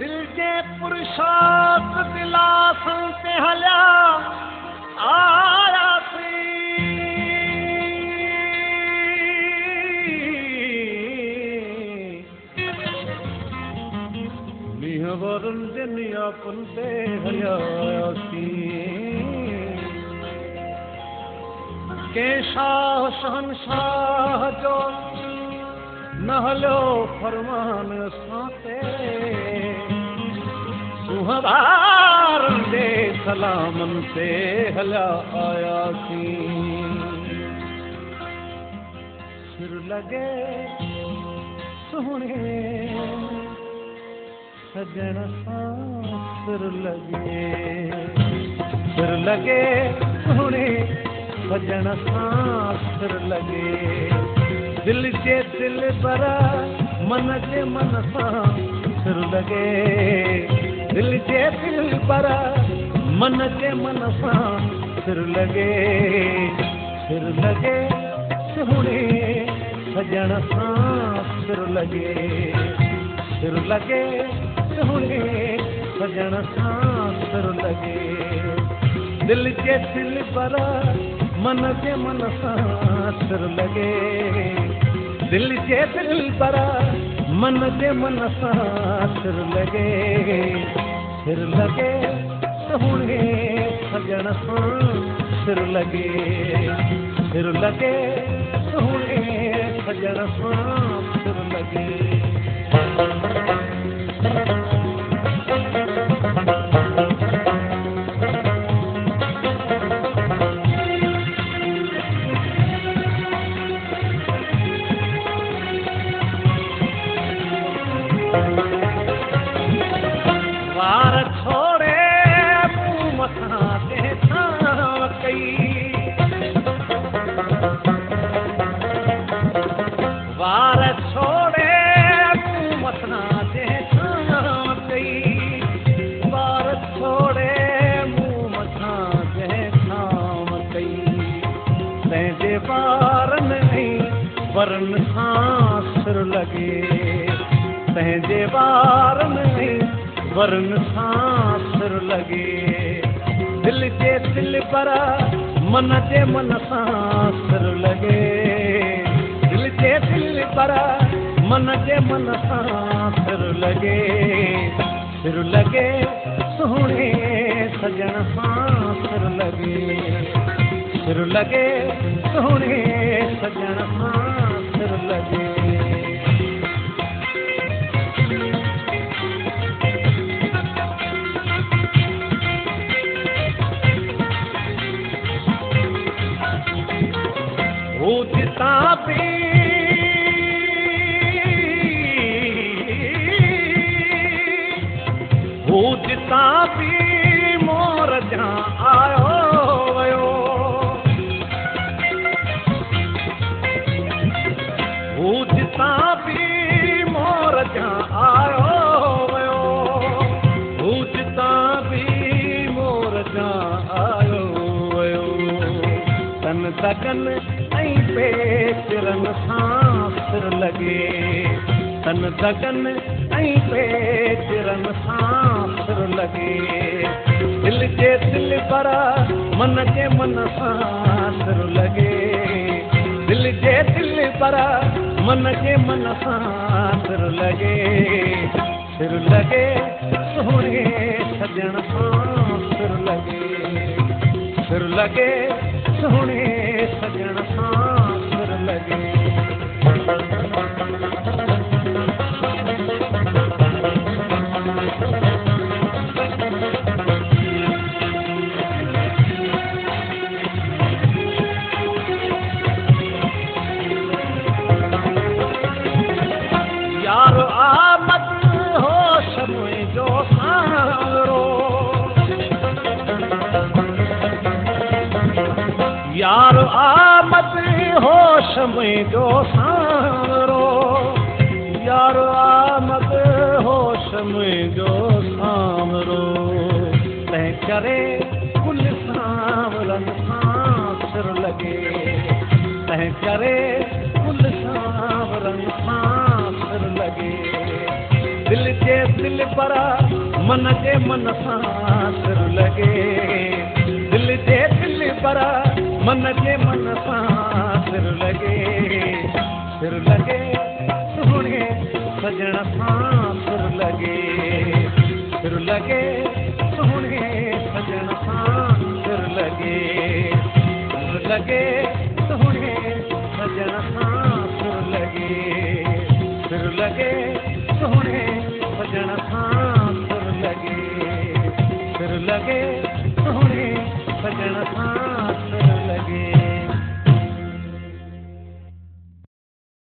दिल जे पुरुषार्थ दिलासन ते हलिया आयासी मीह वरुण जे नियापन ते हलिया आयासी के शाह शहनशाह जो न हलियो फरमान असां ते सुहबार दे सलामन ते हलिया आयासी सिर लगे सोहणे सजण सां सिर लगे सोहणे सजण सां सिर लगे दिल जे दिल पर मन जे मन सां सिर लगे दिल जे दिल पर मन जे मन सां सिर लगे सोहणे सजण सां सिर लगे सोहणे सजण सां सिर लगे दिल जे दिल पर मन जे मन सां सिर लगे दिल जे दिल पर मन जे मन सां सिर लगे सोहणे सजण सां सिर लगे सोहणे सजण सां सिर लगे वार छोड़े मुंह मथां ते छांव कई वार छोड़े मुंह मथां ते छांव कई वार छोड़े मुंह मथां ते छांव कई तंहिंजे वारनि ऐं वरनि सां सिर लगे तंहिंजे वारनि ऐं वरन सां सिर लगे दिल जे दिल पर मन जे मन सां सिर लगे दिल जे दिल पर मन जे मन सां सिर लगे सोहणे सजण सां सिर लगे सोहणे सजण सां सिर लगे जिता भी मोर जा आयो वयो जिता भी मोर जा आयो वयो जिता भी मोर जा आयो वयो तन दगन पेचरन सां सिर लगे तन दगन ऐं पेचरन सां सिर लगे दिल जे दिल पर मन जे मन सां सिर लगे दिल जे दिल पर मन जे मन सां सिर लगे सोहणे सजण सां सिर लगे सोहणे सजण सां सिर लगे होश मुंहिंजो सांवरो यार आमद होश मुंहिंजो सांवरो तंहिं करे कुल सांवरनि सां सिर लॻे तंहिं करे कुल सांवरनि सां सिर लॻे दिल जे दिल पर मन जे मन सां सिर लॻे दिल जे दिल पर मन जे मन सां सिर लॻे सुहिणे सजण सां सिर लॻे सुहिणे सजण सां सिर लॻे सुहिणे सजण सां सिर लॻे सुहिणे सजण सां सिर लॻे सुहिणे सजण सां